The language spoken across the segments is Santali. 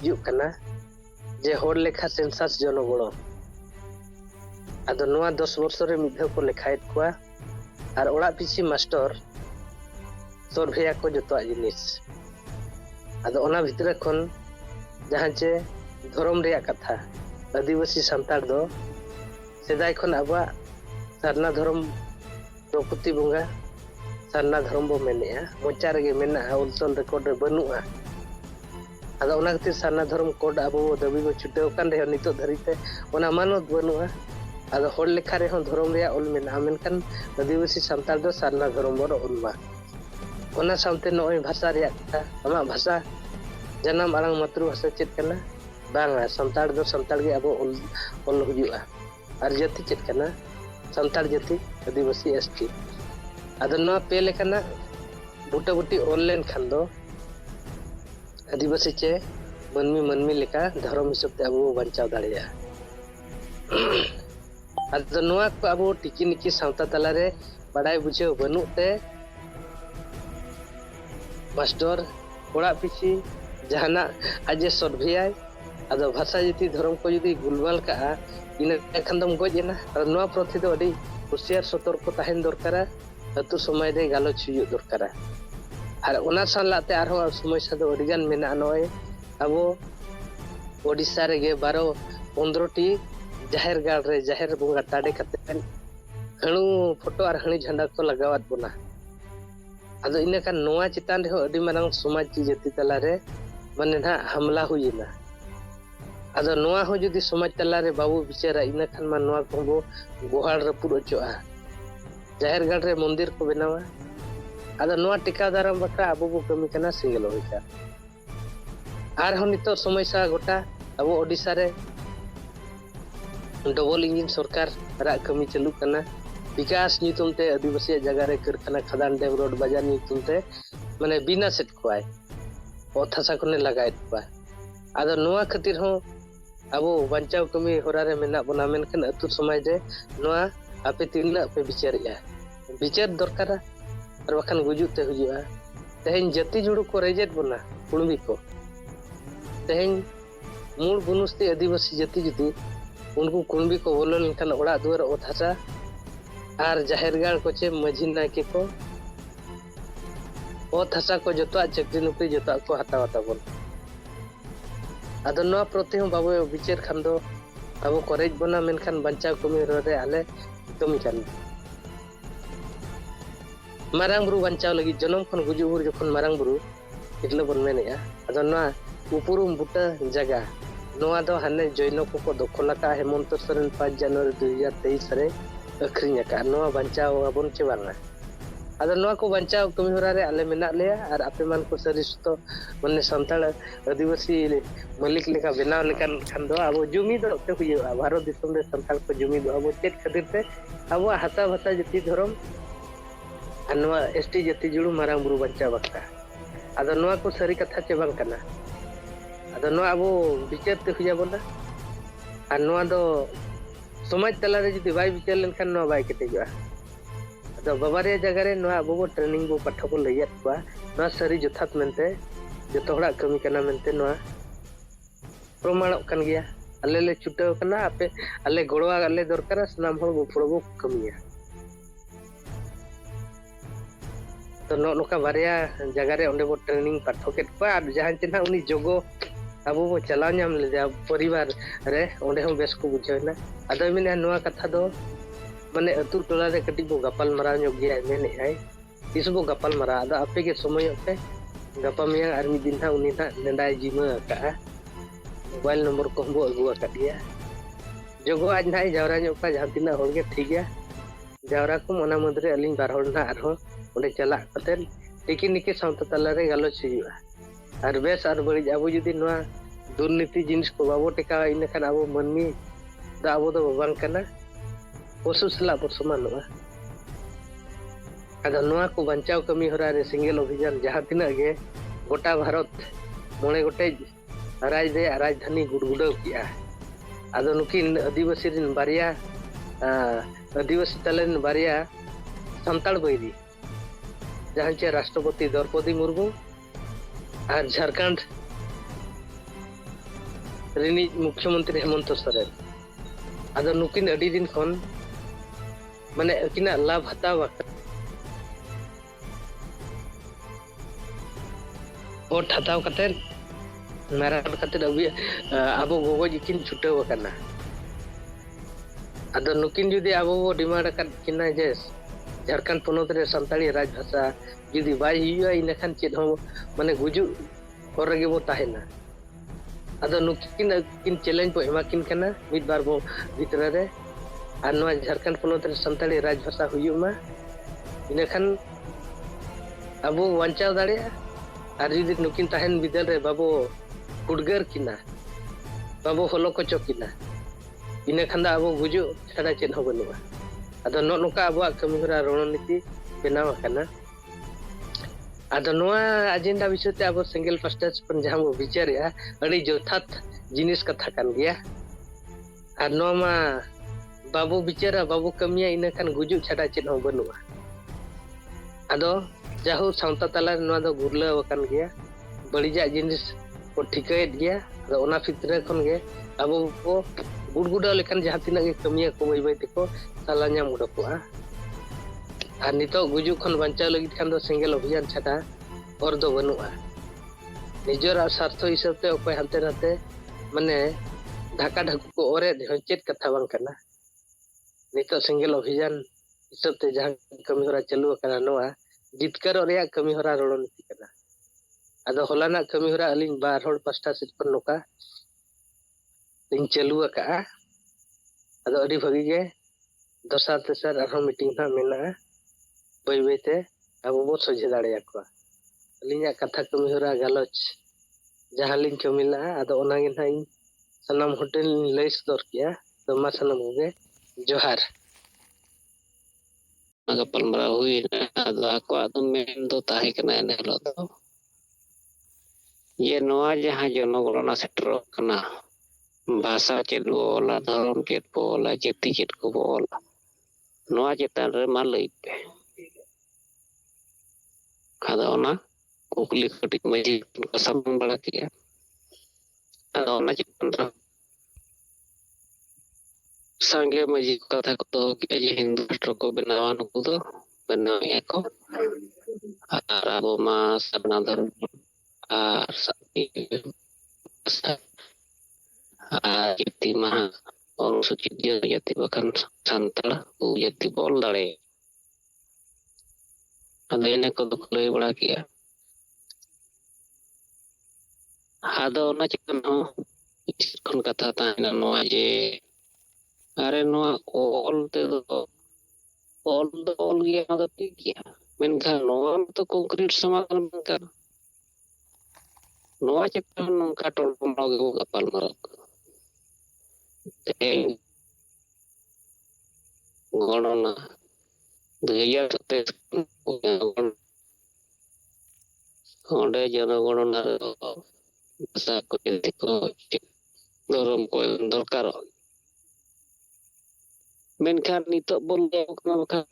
ᱦᱤᱡᱩᱜ ᱠᱟᱱᱟ ᱡᱮ ᱦᱚᱲ ᱞᱮᱠᱷᱟ सेंसास जनगणो ᱟᱫᱚ ᱱᱚᱣᱟ 10 ᱵᱚᱨᱥᱚ ᱨᱮ ᱢᱤᱫ ᱫᱷᱟᱣ ᱠᱚ ᱞᱮᱠᱷᱟᱭᱮᱫ ᱠᱚᱣᱟ ᱟᱨ ᱚᱲᱟᱜ ᱯᱤᱪᱷᱤ ᱢᱟᱥᱴᱟᱨ ᱥᱚᱨᱵᱷᱮᱭᱟ ᱠᱚ ᱡᱚᱛᱚᱣᱟᱜ ᱡᱤᱱᱤᱥ ᱟᱫᱚ ᱚᱱᱟ ᱵᱷᱤᱛᱨᱤ ᱠᱷᱚᱱ ᱡᱟᱦᱟᱸ ᱪᱮ ᱫᱷᱚᱨᱚᱢ ᱨᱮᱭᱟᱜ ᱠᱟᱛᱷᱟ आदिवासी सांताड़ दो सेदाय खन आबा सारना धर्म द्रौपदी बंगा सारना धर्म बो मेनेआ मोचा रेगे मेना उलसन रिकॉर्ड रे बनुआ आदा ओना खातिर सारना धर्म कोड आबो दाबी बो छुटेव कान रे नितो धरिते ओना मानत बनुआ आदा होड़ लेखा रे धर्म रे ओल मेना मेनखान आदिवासी सांताड़ दो सारना धर्म बो ओलमा ओना सामते नय भाषा रे आमा भाषा जन्म आड़ांग मातृभाषा चेत कना बांगा संताड़ दो संताड़ गे अब ओल हुजुआ और जाति चेत कना संताड़ जाति आदिवासी एसटी आदो नवा पे लेकना बुटा बुटी ऑनलाइन खान दो आदिवासी चे मनमी मनमी लेका धर्म हिसाब ते अब बंचाव दाड़िया आदो नवा को अब टिकी निकी सावता तला रे बड़ाई बुझे बनुते मास्टर ओड़ा पिछी जहाना आजे सर्भेयाय आदो भाषा जति धर्म को यदि गुलबाल का इन खान दम गजना नवा प्रति दो अडी हुशियार सतर्क ताहेन दरकारा अतु समय रे गालोच हुयु दरकारा आर ओना सालाते आरो समस्या दो अडिगान मेना नय अबो ओडिसा रे 12-15 टी जाहेर गाड़ रे जाहेर बंगा टाडे कते हणु फोटो और हणी झंडा को लगावत बोना आदो इने खान नवा चितान रे अडी मारंग समाज जति तला रे माने ना हमला हुइना आदो नवा हो जदि समाज तला रे बाबू बिचारा इना खान मा नवा को गोहाड़ रपुर अचोआ जाहेर गाड़ रे मंदिर को बनावा आदो नवा टिका दाराम बकरा अबो बो कमी कना सिंगल होइका आर हो नितो समस्या गोटा अबो ओडिसा रे डबल इंजिन सरकार रा कमी चालू कना विकास नितुमते आदिवासी जगह रे कारखाना खदान डेम रोड बाजार नितुमते माने बिना सेट कोआय ओथासा कोने लगायत बा आदो नवा खातिर हो अब बचाव कमी होरा रे मेना बना मेनखान अतु समाज रे नवा आपे तिना पे विचारिया विचार दरकार और बखान गुजुते हुजुआ तेहेन जाति जुड़ू को रेजेट बना कुणबी को तेहेन मूल बुनुस्ती आदिवासी जाति जुदी उनको कुणबी को बोलो लेनखान ओड़ा दुआर ओथासा आर जाहेरगाड़ को चे मझी नायके को ओथासा को जतवा चक्री नौकरी जतवा को हतावा ताबन आदो नवा प्रति हम बाबू विचार खान दो अब करेज बना मेनखान बंचाव कमी रे आले कमी खान मारांग बुरु बंचाव लगी जनम खन गुजु बुरु जखन मारांग बुरु इतले बन मेनेया आदो नवा उपरुम बुटा जगह नवा दो हाने जैनो को दखल का हेमंत सोरेन 5 जनवरी 2023 रे अखरिन का नवा बंचाव अबन चे बांगा आदो नवा को बंचाव कमी होरा रे आले मेना लेया और आपे मान को सरिस्तो माने संताल आदिवासी मलिक लेका बनाव लेकान खान दो अब जुमी दो ते हुआ भारत दिसम रे संताल को जुमी दो अब चेक खातिर ते अब हाता भाषा जति धर्म और नवा एसटी जति जुड़ू मारांग बुरु बंचाव बक्ता आदो नवा को सरी कथा चे बांग कना आदो नवा अब विचार ते हुआ बोला और नवा दो समाज तला रे जति बाय विचार लेनखान नवा बाय केतेगा तो बाबारे जगह रे नवा अब ट्रेनिंग बो पाठ को लैया को नवा सरी जथात मेनते जतो हड़ा कमी कना मेनते नवा प्रमाणक कन गया आले ले छुटाव कना आपे आले गोड़वा आले दरकार सनाम हर गोफड़ो बो कमिया तो नोका बारिया जगह रे ओंडे बो ट्रेनिंग पाठ केत को आ जहां चिन्हा उनी जोगो अब बो चला नाम ले परिवार रे ओंडे हम बेस को बुझावना आदो मेने नवा कथा दो माने अतु टोला रे कटी बो गपाल मरा ᱧᱚᱜ ᱜᱮᱭᱟ मेने आय तिस बो गपाल मरा आदा आपे के समय पे गपा मिया आर मी दिन था उनी था नेंडाय जिमा का मोबाइल नंबर को बो अगुआ का दिया जोगो आज नाय जावरा ᱧᱚᱜ का जहां तिना होड़ के ठीक है जावरा को मना मदरे अलिंग बार होड़ ना आरो ओंडे चला कते टिकी निकी सावता तला रे गालोच हुआ और बेस और बड़ी अब जुदी नवा दुर्नीति जिनिस को बाबो टेका इन खान अब मनमी दा अब दो बांग कना पशु सला पर समानवा आदा नवा को बंचाव कमी होरा रे सिंगल अभियान जहां तिना गे गोटा भारत मोणे गोटे राजधानी गुड़गुड़ाव किया आदो नुकिन आदिवासी रिन बारिया आदिवासी तलेन बारिया संताल बैरी जहां चे राष्ट्रपति द्रौपदी मुर्मू और झारखंड रिनी मुख्यमंत्री हेमंत सोरेन आदो नुकिन अडी दिन खन माने अकिना लाभ हताव वोट हताव कते मारान कते अबो गोगो जिकिन छुटाव कना आदो नुकिन जुदी अबो डिमांड कर किना जे झारखंड पोनोत रे संताली राज भाषा जुदी बाय हुआ इनखान चेद हो माने गुजु और रगे बो ताहेना आदो नुकिन किन चैलेंज बो एमाकिन कना मिद बार बो भितरा रे आर नवा झारखंड पोनोत रे संताली राज भाषा हुयुमा इनखान अबो वांचाव दाड़े आर जुदी नुकिन ताहेन बिदल रे बाबो कुडगर किना बाबो हलो कोचो किना इनखान दा अबो गुजु छाड़ा चेद हो बनुआ आदो नोका अबो कमिहरा रणनीति बनाव कना आदो नवा एजेंडा विषय ते अब सिंगल फास्टेज पन जहां वो विचारया अड़ी जोथात जिनिस कथा कान गया आर नोमा बाबू विचारा बाबू कमिया इनखान गुजु छाड़ा चेद हो बनुआ आदो जाहु सावता तला नवा दो गुरला वकान गया बड़ीजा जिनिस को ठिकायत गया आदो ओना फितरे खन गे अबो को गुडगुडा लेखान जहां तिना गे कमिया को बाय बाय तेको साला ᱧᱟᱢ उडकोआ आर नितो गुजु खन बांचा लगित खान दो सिंगल अभियान छाड़ा और दो बनुआ निजर स्वार्थ हिसाब ते ओकय हानते नाते माने ढाका ढाकू को ओरे चेत कथा बांग कना नितो सिंगल अभियान हिसाब ते जहां कमिहरा चालू कना नोआ जितकर रेया कमिहरा रणनीति कना आदो होलाना कमिहरा अलिन बार होड़ पास्टा सिट पर नोका इन चालू का आदो अडी भगी गे दसार तेसार आरो मीटिंग ना मेना बाय बायते अब बो सजे दाड़े को अलिया कथा कमिहरा गालोच जहां लिन कमिला आदो ओनागे ना इन सनम होटल लैस दर किया तो मा सनम होगे जोहार गपलमरा हुई आदो आको आदो मेन दो ताहे कना ने हलो दो ये नोआ जहां जनगणना सेटर कना भाषा चेद बोला धर्म चेद बोला जाति चेद को बोला नोआ चेतान रे मा लई पे आदो ओना कुकली कटिक मजी को समन बड़ा किया आदो ओना चेतान रे सांगे मजी कथा को तो कि हिंदू राष्ट्र को बनावा नुकु दो बनाया को आर अबो मा सबना धर्म आर जाति महा अनुसूचित जाति बखान सानताड़ जाति बोल दाड़े आदो इने को दो लई बड़ा किया आदो ओना चिकन हो खन कथा ताना नोआ जे अरे नोआ ऑल ते दो ऑल गया आदो ठीक गया मेनखान नोआ तो कंक्रीट समाधान बंकर नोआ चिकन नोका टोल पमगे बो गपाल मरक गणना 2027 onde जनगणना भाषा को धर्म को दरकार मेनखान नितो बोल कना बखान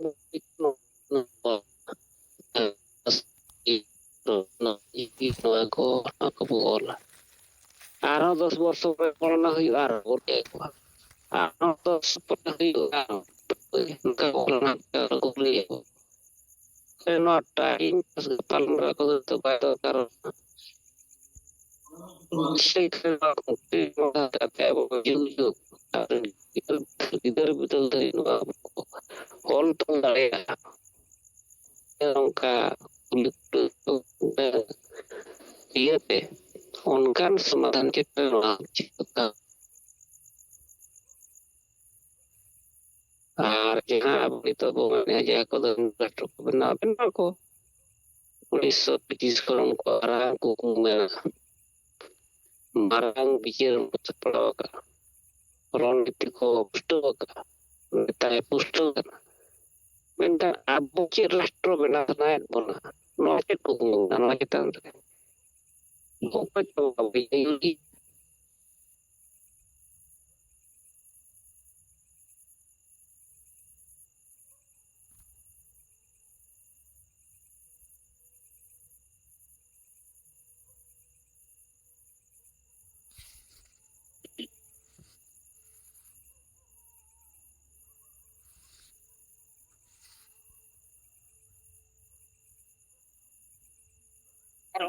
को बोल आरो 10 वर्ष पे गणना हुई आरो ओटे को आरो 10 पर हुई आरो उनका गणना को लिए not टाइम पालमरा को तो बात कर शेखर को मोटा करते वो जुलू इधर बितल धरिनो हॉल तो लड़ेगा उनका ये पे उनका समाधान चित्र आर जहां अपनी तो वो मैंने जहाँ को राष्ट्र को बना को 1925 को उनको आराम को में मारांग बिचर पड़ा का रणनीति को पुष्ट का नेता पुष्ट का मेंटा अब के राष्ट्र बना ना बोला नोचे को नोचे तंत्र को तो अभी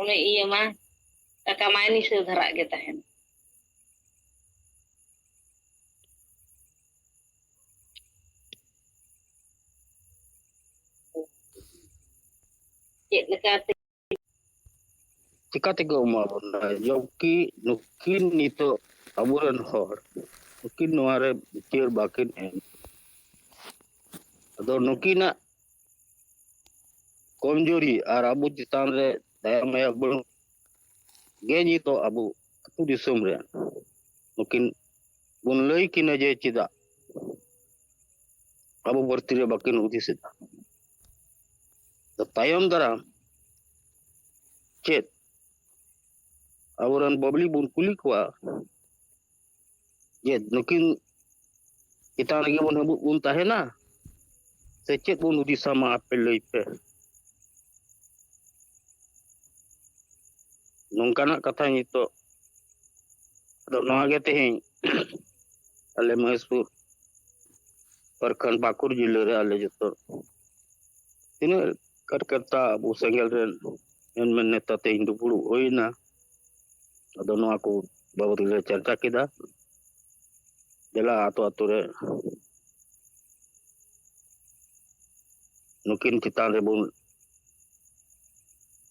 ᱚᱱᱮ ᱤᱭᱟᱹ ᱢᱟ ᱴᱟᱠᱟ ᱢᱟᱭ ᱱᱤᱥᱟᱹ ᱫᱷᱟᱨᱟᱜ ᱜᱮ ᱛᱟᱦᱮᱱ ᱪᱮᱫ ᱞᱮᱠᱟᱛᱮ चिकाते को माबोना जबकि नुकिन नितो अबुरन हर नुकिन नोआरे बिचार बाकिन एम अदो नुकिना कमजोरी और अबु चितान रे दाया माया बड़ गे नितो अबु अतु दिसम रे नुकिन बुन लई किना जे चिदा अबु बर्ती रे बाकिन उदिसिदा तो तायम दरा चेत awaran babli bun kuli kwa ye nukin kita lagi bun habut bun tahena secet bun udi sama apel leipe nongkana kata nito do noage tehin ale mahesur perkan bakur jilere ale jotor ini kata abu senggel ren yang meneta tehin dupulu oina दोनों को बहुत चर्चा किया जला आतो आतो रे नुकिन चितान रे बुन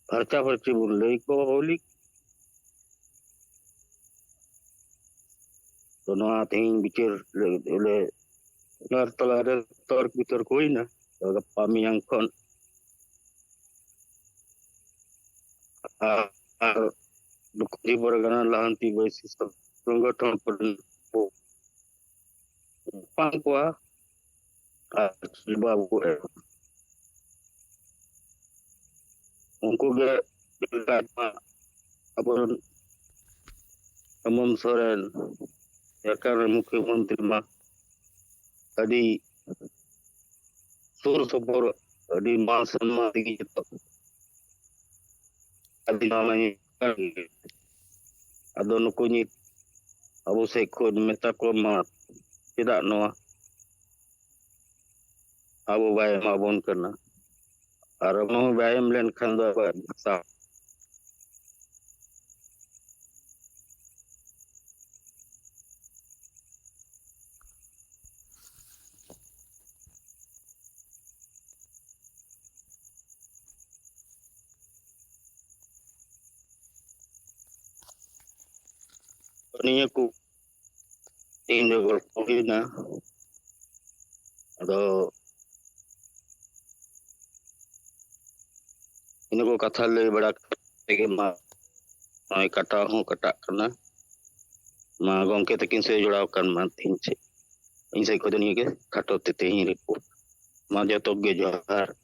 फरचा फरची बुन लई को होली दोनों आते हैं बिचर ले नर तलारे तर्क बितर कोई ना गप्पा मियां kon Bukti pergana lahanti basis संगठन पर pangkua babu उनको के अपन हेमंत सोरेन सरकार मुख्यमंत्री मा अदी सुर सपोर अदी मान सम्मान दी तो अदी नामनी ado nuku ni abu sekod meta ko ma tidak noa abu bay ma bon karna ar no bayam len khan do sa niya ko tinda ko na ado इन को कथा ले बड़ा के मा नय कटा हूं कटा करना मा गंके तकिन से जुड़ाव कर मा तीन से इन से को दुनिया के खटो ते ही रिपोर्ट मा जतो गे जोहार